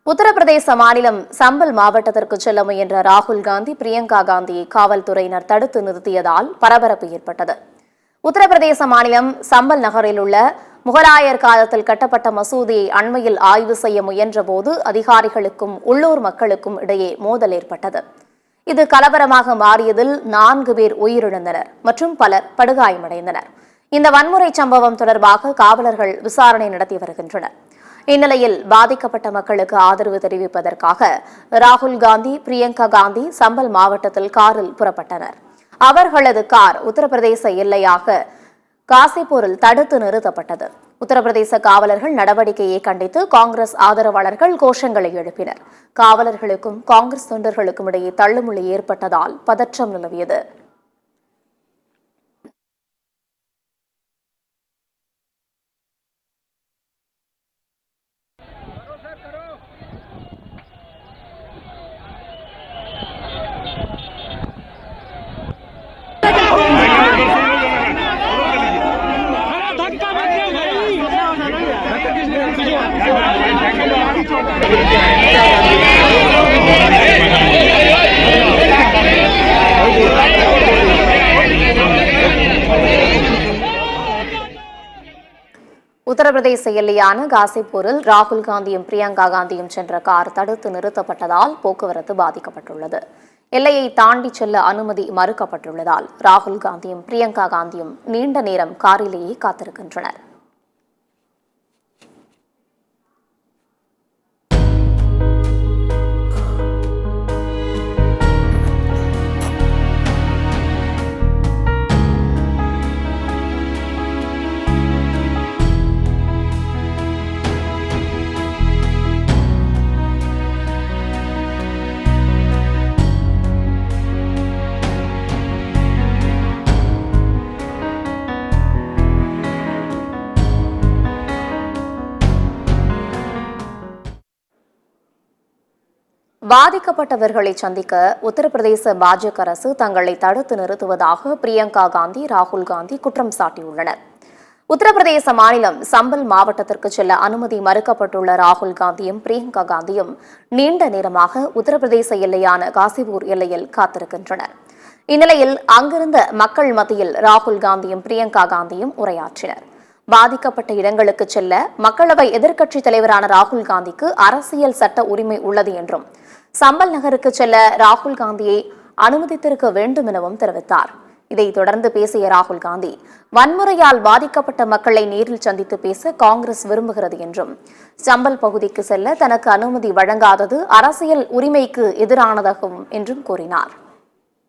உத்தரப்பிரதேச மாநிலம் சம்பல் மாவட்டத்திற்கு செல்ல முயன்ற ராகுல் காந்தி பிரியங்கா காந்தியை காவல்துறையினர் தடுத்து நிறுத்தியதால் பரபரப்பு ஏற்பட்டது. உத்தரப்பிரதேச மாநிலம் சம்பல் நகரில் உள்ள முகலாயர் காலத்தில் கட்டப்பட்ட மசூதியை அண்மையில் ஆய்வு செய்ய முயன்றபோது அதிகாரிகளுக்கும் உள்ளூர் மக்களுக்கும் இடையே மோதல் ஏற்பட்டது. இது கலவரமாக மாறியதில் 4 பேர் உயிரிழந்தனர் மற்றும் பலர் படுகாயமடைந்தனர். இந்த வன்முறை சம்பவம் தொடர்பாக காவலர்கள் விசாரணை நடத்தி வருகின்றனர். இந்நிலையில் பாதிக்கப்பட்ட மக்களுக்கு ஆதரவு தெரிவிப்பதற்காக ராகுல் காந்தி, பிரியங்கா காந்தி சம்பல் மாவட்டத்தில் காரில் புறப்பட்டனர். அவர்களது கார் உத்தரப்பிரதேச எல்லையாக காசிப்பூரில் தடுத்து நிறுத்தப்பட்டது. உத்தரப்பிரதேச காவலர்கள் நடவடிக்கையை கண்டித்து காங்கிரஸ் ஆதரவாளர்கள் கோஷங்களை எழுப்பினர். காவலர்களுக்கும் காங்கிரஸ் தொண்டர்களுக்கும் இடையே தள்ளுமுள்ளி ஏற்பட்டதால் பதற்றம் நிலவியது. உத்தரப்பிரதேச எல்லையான காசிப்பூரில் ராகுல் காந்தியும் பிரியங்கா காந்தியும் சென்ற கார் தடுத்து நிறுத்தப்பட்டதால் போக்குவரத்து பாதிக்கப்பட்டுள்ளது. எல்லையை தாண்டி செல்ல அனுமதி மறுக்கப்பட்டுள்ளதால் ராகுல் காந்தியும் பிரியங்கா காந்தியும் நீண்ட நேரம் காரிலேயே காத்திருக்கின்றனர். பாதிக்கப்பட்டவர்களை சந்திக்க உத்தரப்பிரதேச பாஜக அரசு தங்களை தடுத்து நிறுத்துவதாக பிரியங்கா காந்தி, ராகுல் காந்தி குற்றம் சாட்டியுள்ளனர். உத்தரப்பிரதேச மாநிலம் சம்பல் மாவட்டத்திற்கு செல்ல அனுமதி மறுக்கப்பட்டுள்ள ராகுல் காந்தியும் பிரியங்கா காந்தியும் நீண்ட நேரமாக உத்தரப்பிரதேச எல்லையான காசிப்பூர் எல்லையில் காத்திருக்கின்றனர். இந்நிலையில் அங்கிருந்த மக்கள் மத்தியில் ராகுல் காந்தியும் பிரியங்கா காந்தியும் உரையாற்றினர். பாதிக்கப்பட்ட இடங்களுக்கு செல்ல மக்களவை எதிர்க்கட்சித் தலைவரான ராகுல் காந்திக்கு அரசியல் சட்ட உரிமை உள்ளது என்றும் சம்பல் நகருக்கு செல்ல ராகுல் காந்தியை அனுமதித்திருக்க வேண்டும் எனவும் தெரிவித்தார். இதைத் தொடர்ந்து பேசிய ராகுல் காந்தி, வன்முறையால் பாதிக்கப்பட்ட மக்களை நேரில் சந்தித்து பேச காங்கிரஸ் விரும்புகிறது என்றும் சம்பல் பகுதிக்கு செல்ல தனக்கு அனுமதி வழங்காதது அரசியல் உரிமைக்கு எதிரானதாகும் என்றும் கூறினார்.